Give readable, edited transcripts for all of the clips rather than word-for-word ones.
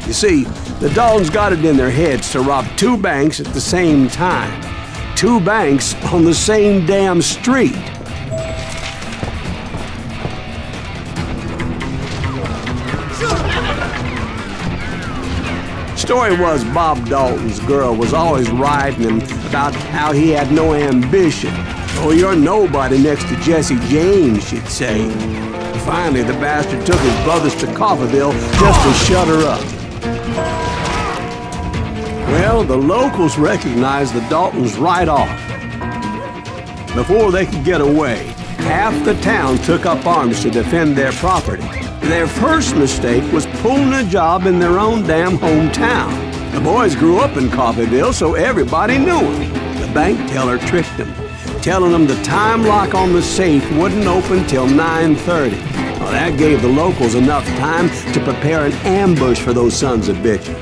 You see, the Daltons got it in their heads to rob two banks at the same time. Two banks on the same damn street. Story was Bob Dalton's girl was always riding him about how he had no ambition. "Oh, you're nobody next to Jesse James," she'd say. Finally, the bastard took his brothers to Coffeyville just to shut her up. Well, the locals recognized the Daltons right off. Before they could get away, half the town took up arms to defend their property. Their first mistake was pulling a job in their own damn hometown. The boys grew up in Coffeyville, so everybody knew them. The bank teller tricked them, telling them the time lock on the safe wouldn't open till 9:30. Well, that gave the locals enough time to prepare an ambush for those sons of bitches.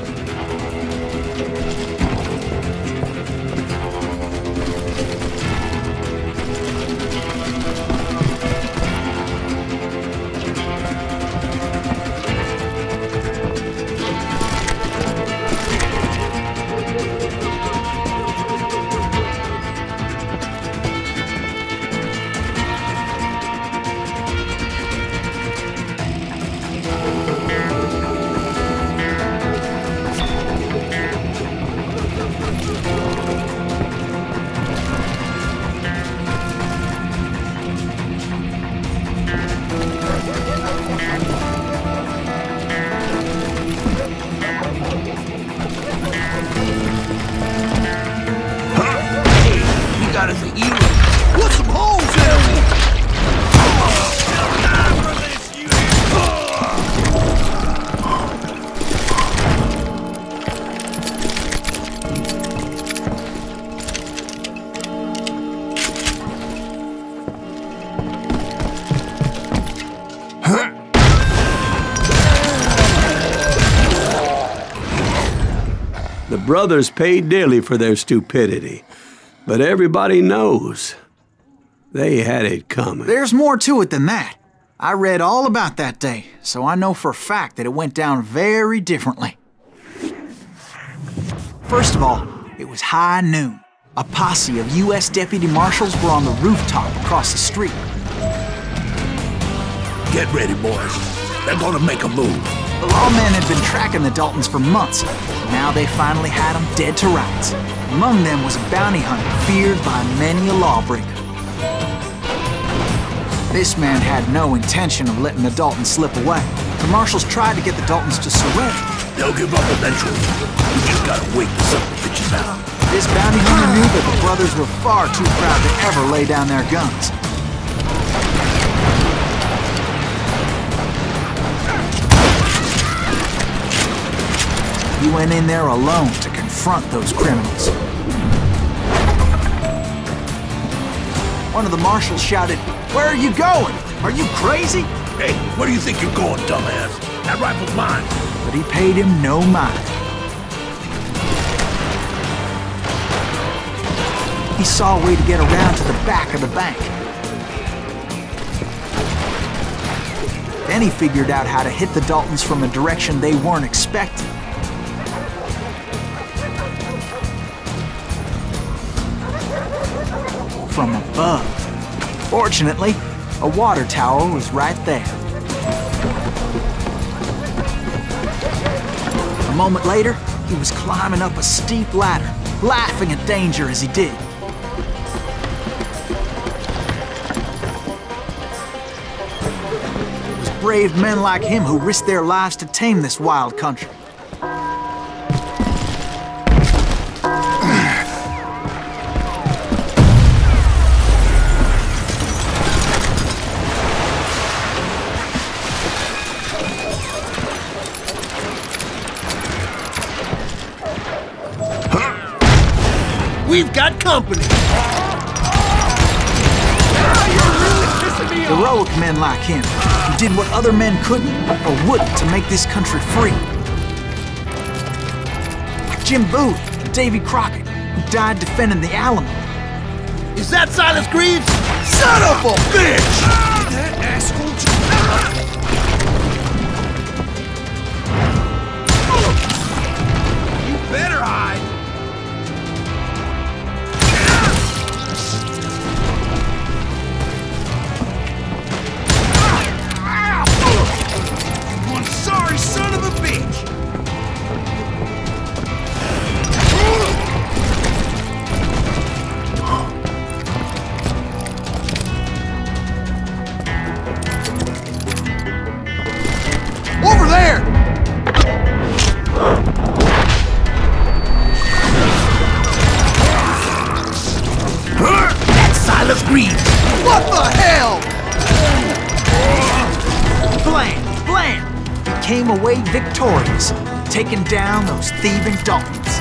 The brothers paid dearly for their stupidity, but everybody knows they had it coming. There's more to it than that. I read all about that day, so I know for a fact that it went down very differently. First of all, it was high noon. A posse of U.S. deputy marshals were on the rooftop across the street. Get ready, boys. They're gonna make a move. The lawmen had been tracking the Daltons for months. Now they finally had them dead to rights. Among them was a bounty hunter feared by many a lawbreaker. This man had no intention of letting the Daltons slip away. The marshals tried to get the Daltons to surrender. They'll give up eventually. We just gotta wait to suck the bitches out. This bounty hunter knew that the brothers were far too proud to ever lay down their guns. He went in there alone to confront those criminals. One of the marshals shouted, "Where are you going? Are you crazy?" Hey, where do you think you're going, dumbass? That rifle's mine. But he paid him no mind. He saw a way to get around to the back of the bank. Then he figured out how to hit the Daltons from a direction they weren't expecting. From above. Fortunately, a water tower was right there. A moment later, he was climbing up a steep ladder, laughing at danger as he did. It was brave men like him who risked their lives to tame this wild country. We've got company! Heroic men like him, who did what other men couldn't or wouldn't to make this country free. Like Jim Bowie and Davy Crockett, who died defending the Alamo. Is that Silas Greaves? Son of a bitch! That asshole! victorious, taking down those thieving Daltons.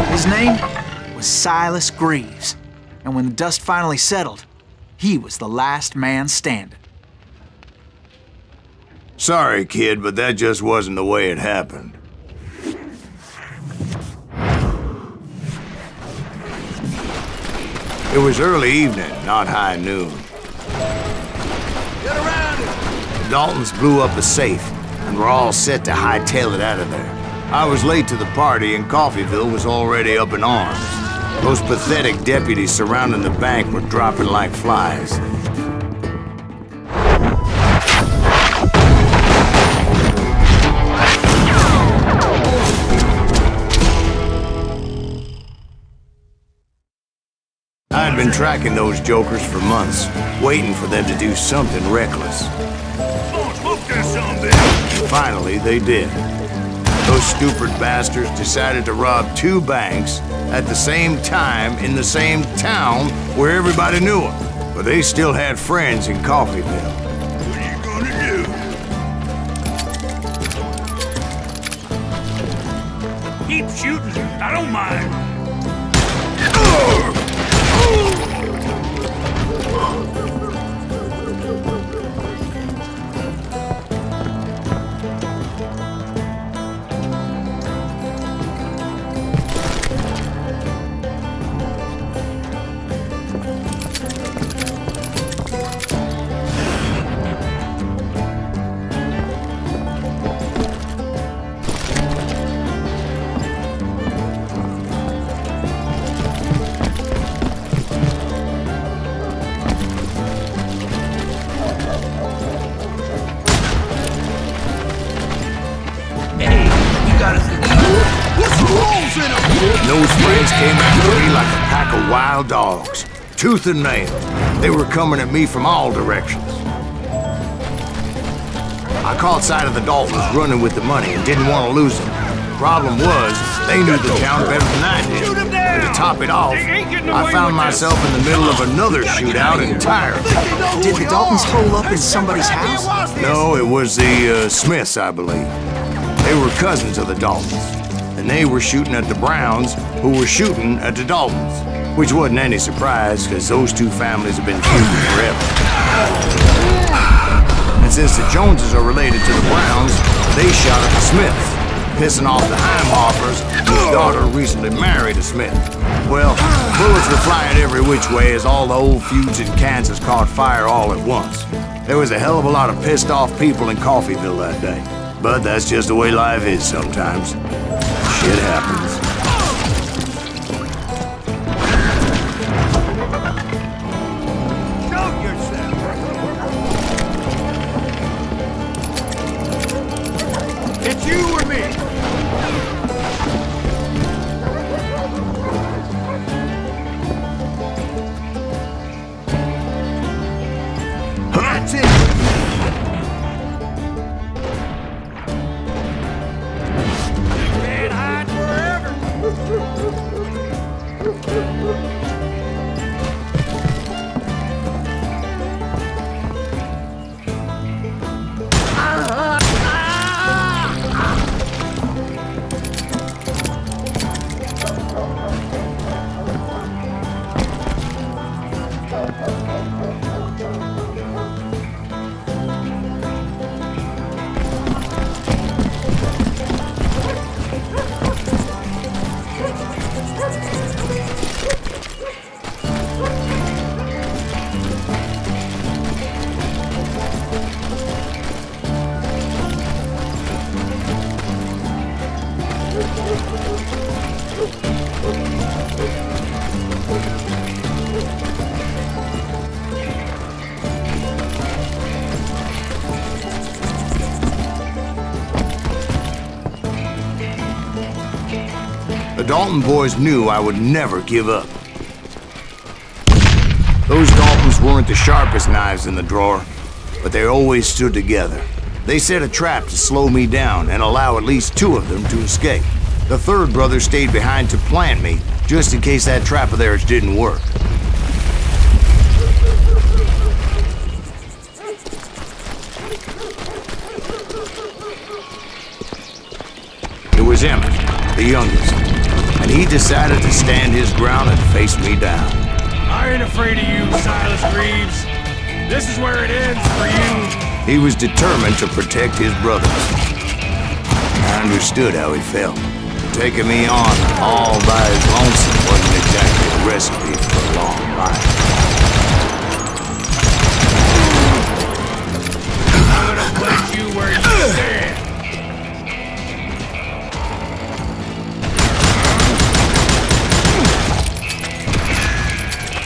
His name was Silas Greaves, and when the dust finally settled, he was the last man standing. Sorry, kid, but that just wasn't the way it happened. It was early evening, not high noon. Get around it! The Daltons blew up a safe, and were all set to hightail it out of there. I was late to the party, and Coffeyville was already up in arms. Those pathetic deputies surrounding the bank were dropping like flies. I had been tracking those jokers for months, waiting for them to do something reckless. Finally, they did. Those stupid bastards decided to rob 2 banks at the same time in the same town where everybody knew them. But they still had friends in Coffeyville. What are you gonna do? Keep shooting. I don't mind. Those friends came after me like a pack of wild dogs, tooth and nail. They were coming at me from all directions. I caught sight of the Daltons running with the money and didn't want to lose them. Problem was, they knew the town better than I did. And to top it off, I found myself in the middle of another shootout entirely. Did the Daltons hole up in somebody's house? No, it was the Smiths, I believe. They were cousins of the Daltons. And they were shooting at the Browns, who were shooting at the Daltons. Which wasn't any surprise, because those 2 families have been feuding forever. And since the Joneses are related to the Browns, they shot at the Smiths, pissing off the Heimhoffers, whose daughter recently married a Smith. Well, bullets were flying every which way as all the old feuds in Kansas caught fire all at once. There was a hell of a lot of pissed off people in Coffeyville that day. But that's just the way life is sometimes. Shit happens. Show yourself! It's you or me! That's it! The Dalton boys knew I would never give up. Those Daltons weren't the sharpest knives in the drawer, but they always stood together. They set a trap to slow me down and allow at least 2 of them to escape. The 3rd brother stayed behind to plant me, just in case that trap of theirs didn't work. It was Emmett, the youngest, and he decided to stand his ground and face me down. I ain't afraid of you, Silas Greaves. This is where it ends for you. He was determined to protect his brothers. I understood how he felt. Taking me on all by his lonesome wasn't exactly a recipe for a long life. I'm gonna place you where you stand.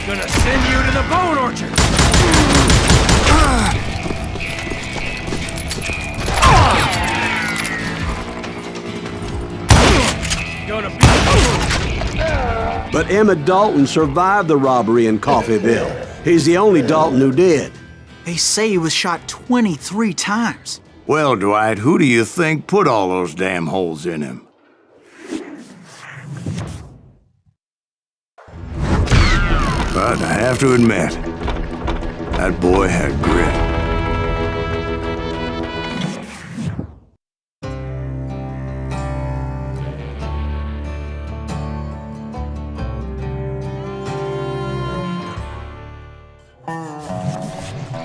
Gonna send you to the bone orchard. But Emmett Dalton survived the robbery in Coffeyville. He's the only Dalton who did. They say he was shot 23 times. Well, Dwight, who do you think put all those damn holes in him? But I have to admit, that boy had grit.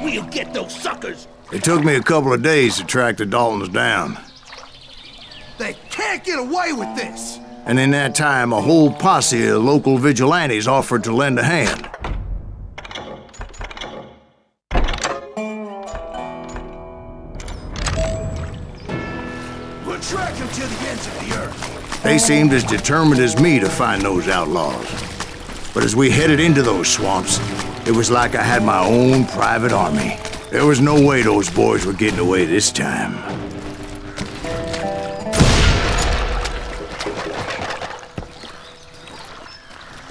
We'll get those suckers! It took me a couple of days to track the Daltons down. They can't get away with this! And in that time, a whole posse of local vigilantes offered to lend a hand. We'll track them to the ends of the earth. They seemed as determined as me to find those outlaws. But as we headed into those swamps, it was like I had my own private army. There was no way those boys were getting away this time.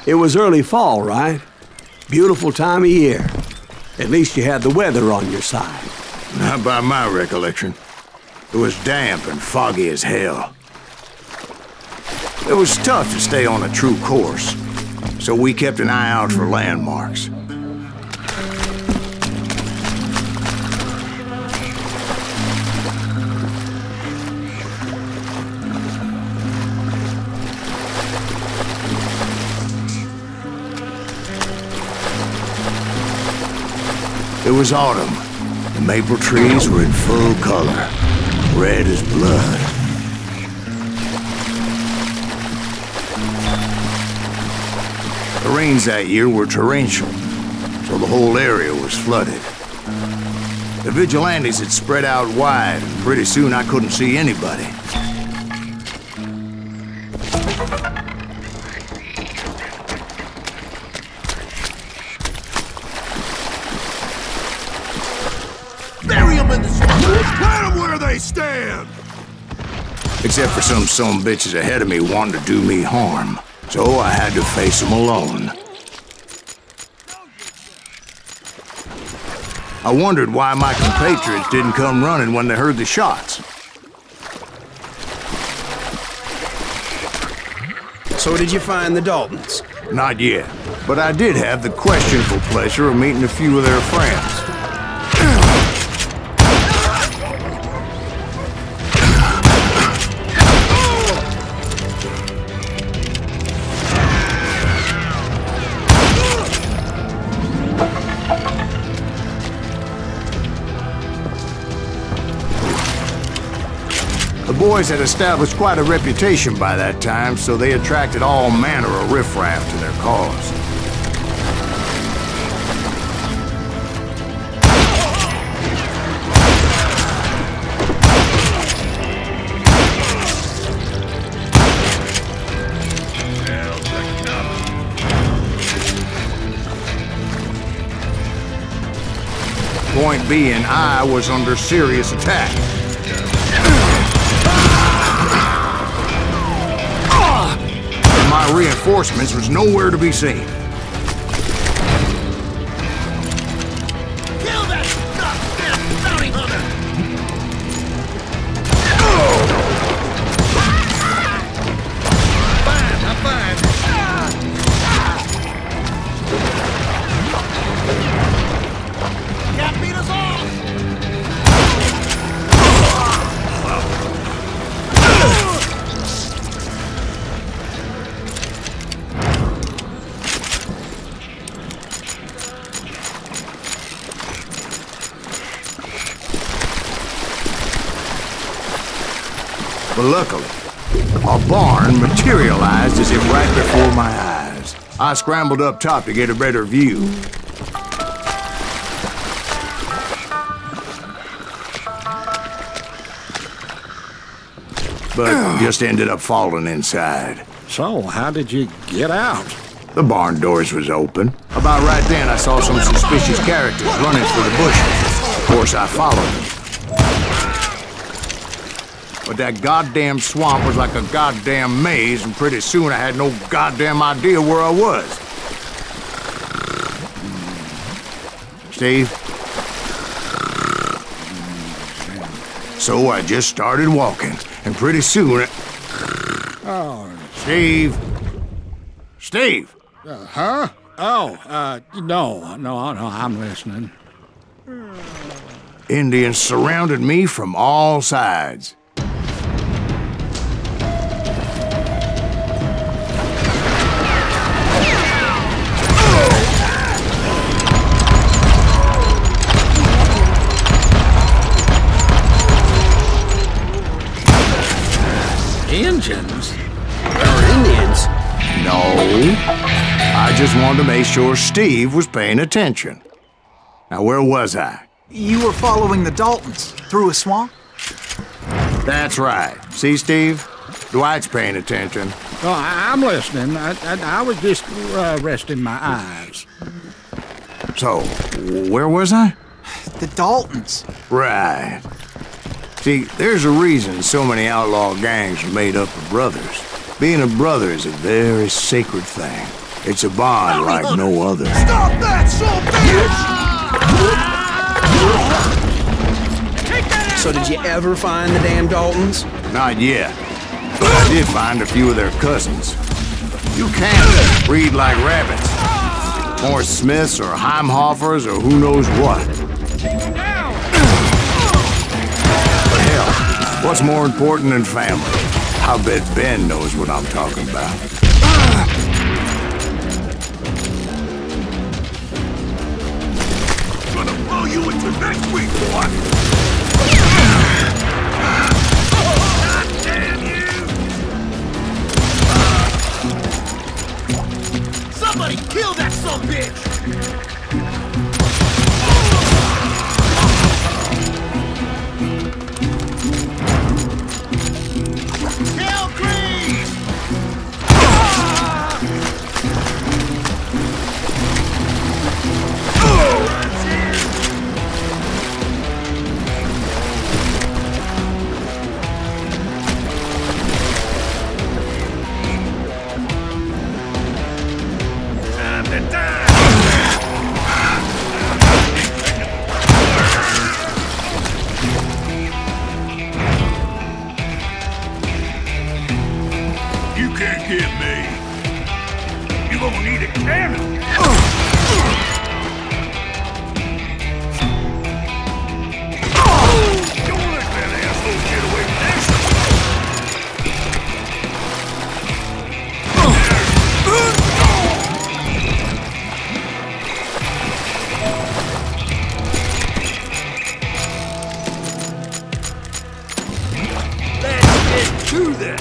It was early fall, right? Beautiful time of year. At least you had the weather on your side. Not by my recollection. It was damp and foggy as hell. It was tough to stay on a true course, so we kept an eye out for landmarks. It was autumn. The maple trees were in full color, red as blood. The rains that year were torrential, so the whole area was flooded. The vigilantes had spread out wide, and pretty soon I couldn't see anybody. Bury them in the swamp! Plant them where they stand! Except for some bitches ahead of me wanting to do me harm. So I had to face them alone. I wondered why my compatriots didn't come running when they heard the shots. So did you find the Daltons? Not yet, but I did have the questionable pleasure of meeting a few of their friends. The boys had established quite a reputation by that time, so they attracted all manner of riffraff to their cause. Point being, I was under serious attack. My reinforcements was nowhere to be seen. Kill that bounty hunter! But luckily, a barn materialized as if right before my eyes. I scrambled up top to get a better view. But just ended up falling inside. So, how did you get out? The barn doors was open. About right then, I saw some suspicious characters running for the bushes. Of course, I followed them. But that goddamn swamp was like a goddamn maze, and pretty soon I had no goddamn idea where I was. Steve? So I just started walking, and pretty soon... Oh. Steve? Steve! Huh? Oh, no, I'm listening. Indians surrounded me from all sides. Indians? Indians? No. I just wanted to make sure Steve was paying attention. Now, where was I? You were following the Daltons through a swamp? That's right. See, Steve? Dwight's paying attention. Oh, I'm listening. I was just resting my eyes. So, where was I? The Daltons. Right. See, there's a reason so many outlaw gangs are made up of brothers. Being a brother is a very sacred thing. It's a bond like no other. Stop that, son bitch! So did you ever find the damn Daltons? Not yet. But I did find a few of their cousins. You can't breed like rabbits. More Smiths or Heimhoffers or who knows what. But hell, what's more important than family? I bet Ben knows what I'm talking about. Gonna blow you into next week, boy! God damn you! Somebody kill that son bitch! Kill Grease! Time to die! You can't get me. You're gonna need a cannon. Don't let that asshole get away with Let's get to this.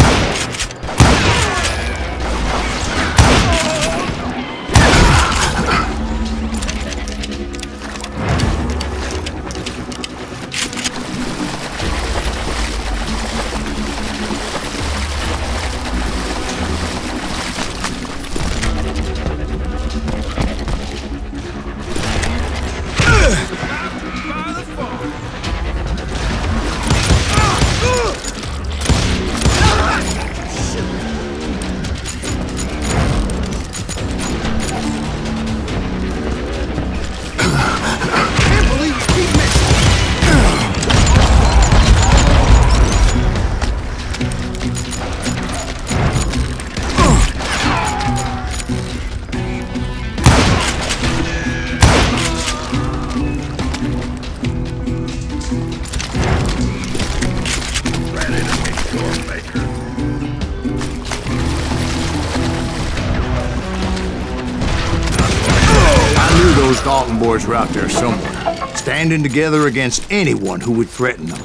Those Dalton boys were out there somewhere, standing together against anyone who would threaten them.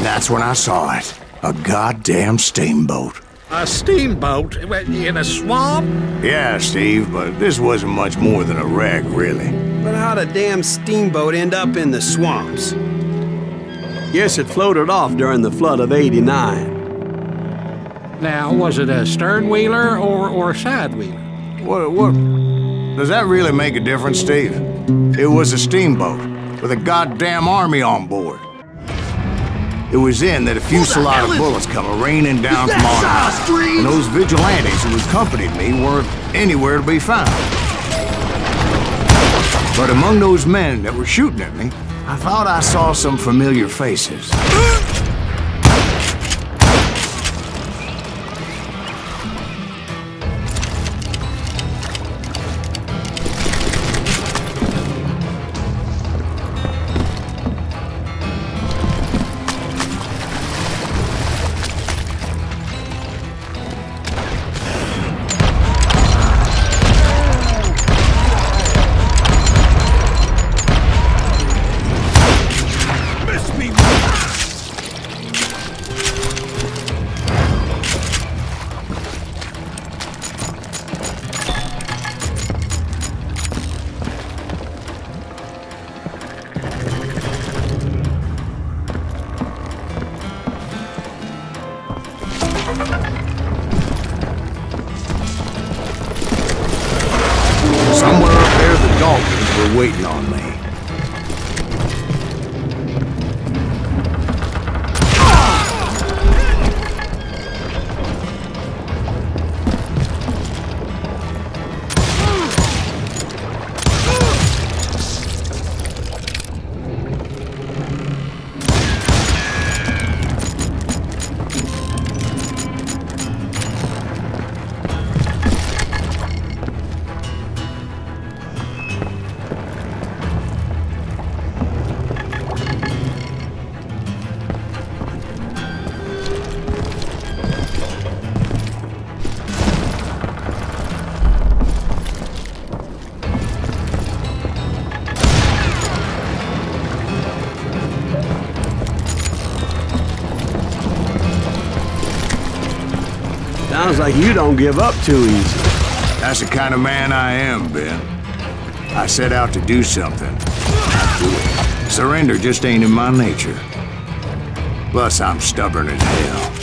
that's when I saw it. A goddamn steamboat. A steamboat in a swamp? Yeah, Steve, but this wasn't much more than a wreck, really. But how'd a damn steamboat end up in the swamps? Guess it floated off during the flood of '89. Now, was it a stern-wheeler or a side-wheeler? What? Does that really make a difference, Steve? It was a steamboat with a goddamn army on board. It was then that a fusillade of bullets come raining down from on high, and those vigilantes who accompanied me weren't anywhere to be found. But among those men that were shooting at me, I thought I saw some familiar faces. Somewhere up there, the Daltons were waiting on me. Sounds like you don't give up too easy. That's the kind of man I am, Ben. I set out to do something. I do it. Surrender just ain't in my nature. Plus, I'm stubborn as hell.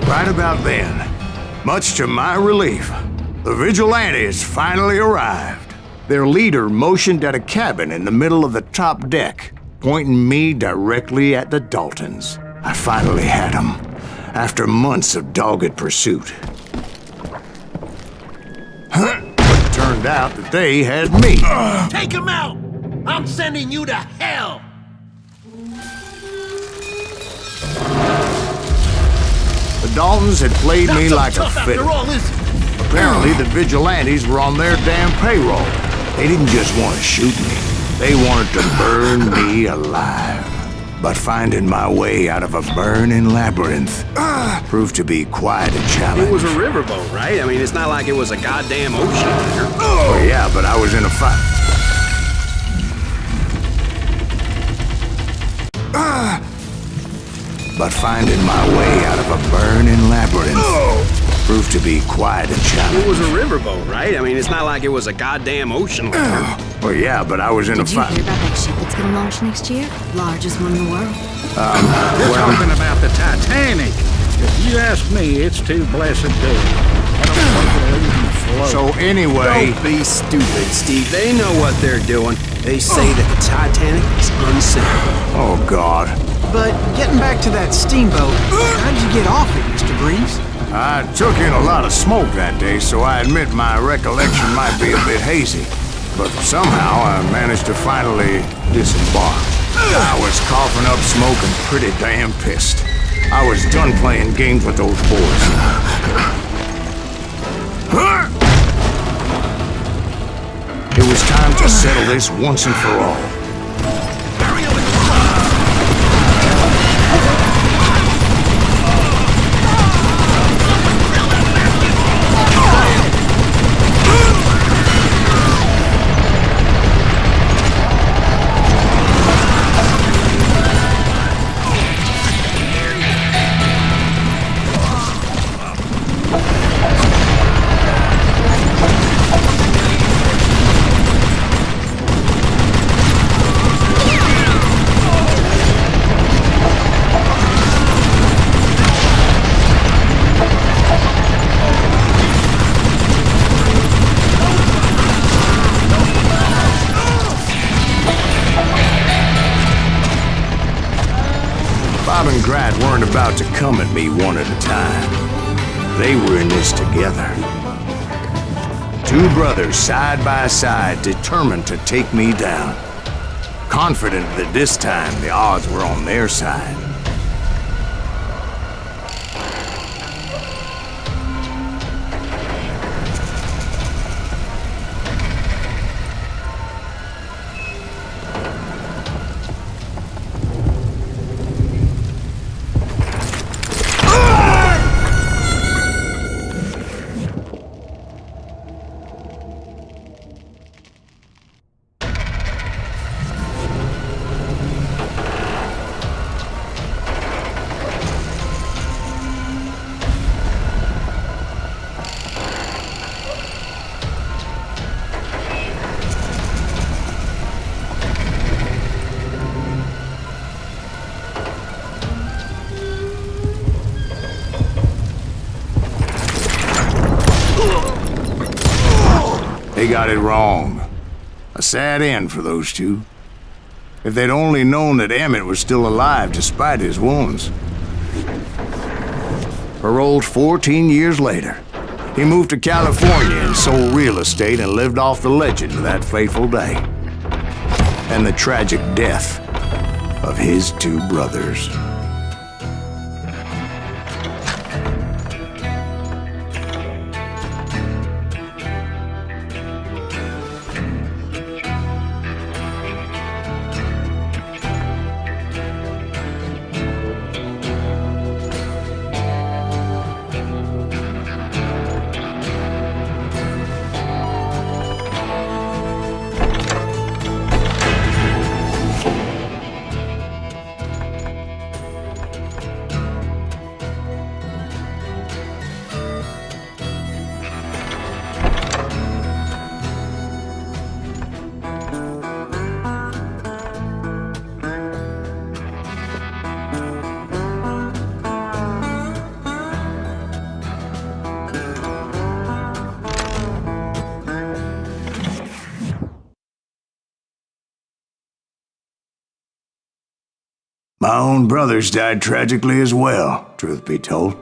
Right about then, much to my relief, the vigilantes finally arrived. Their leader motioned at a cabin in the middle of the top deck, pointing me directly at the Daltons. I finally had them, after months of dogged pursuit. It turned out that they had me. Take him out! I'm sending you to hell! The Daltons had played me like a fiddle. Apparently, the vigilantes were on their damn payroll. They didn't just want to shoot me. They wanted to burn me alive. But finding my way out of a burning labyrinth proved to be quite a challenge. It was a riverboat, right? I mean, it's not like it was a goddamn ocean liner. Oh, yeah, but I was in a fight. But finding my way out of a burning labyrinth proved to be quite a It challenge. was a riverboat, right? I mean, it's not like it was a goddamn ocean liner. Well, yeah, but I was in a Did you fight. hear about that ship that's gonna launch next year? Largest one in the world. They're talking about the Titanic. If you ask me, it's too blessed big. I don't think it'll even float. So anyway, Don't be stupid, Steve. They know what they're doing. They say that the Titanic is unsinkable. oh God. But getting back to that steamboat, how'd you get off it, Mr. Greaves? I took in a lot of smoke that day, so I admit my recollection might be a bit hazy. But somehow I managed to finally disembark. I was coughing up smoke and pretty damn pissed. I was done playing games with those boys. It was time to settle this once and for all. Bob and Grat weren't about to come at me one at a time. They were in this together. Two brothers side by side, determined to take me down. Confident that this time the odds were on their side. They got it wrong. A sad end for those two. If they'd only known that Emmett was still alive despite his wounds. Paroled 14 years later, he moved to California and sold real estate and lived off the legend of that fateful day. And the tragic death of his two brothers. My own brothers died tragically as well, truth be told.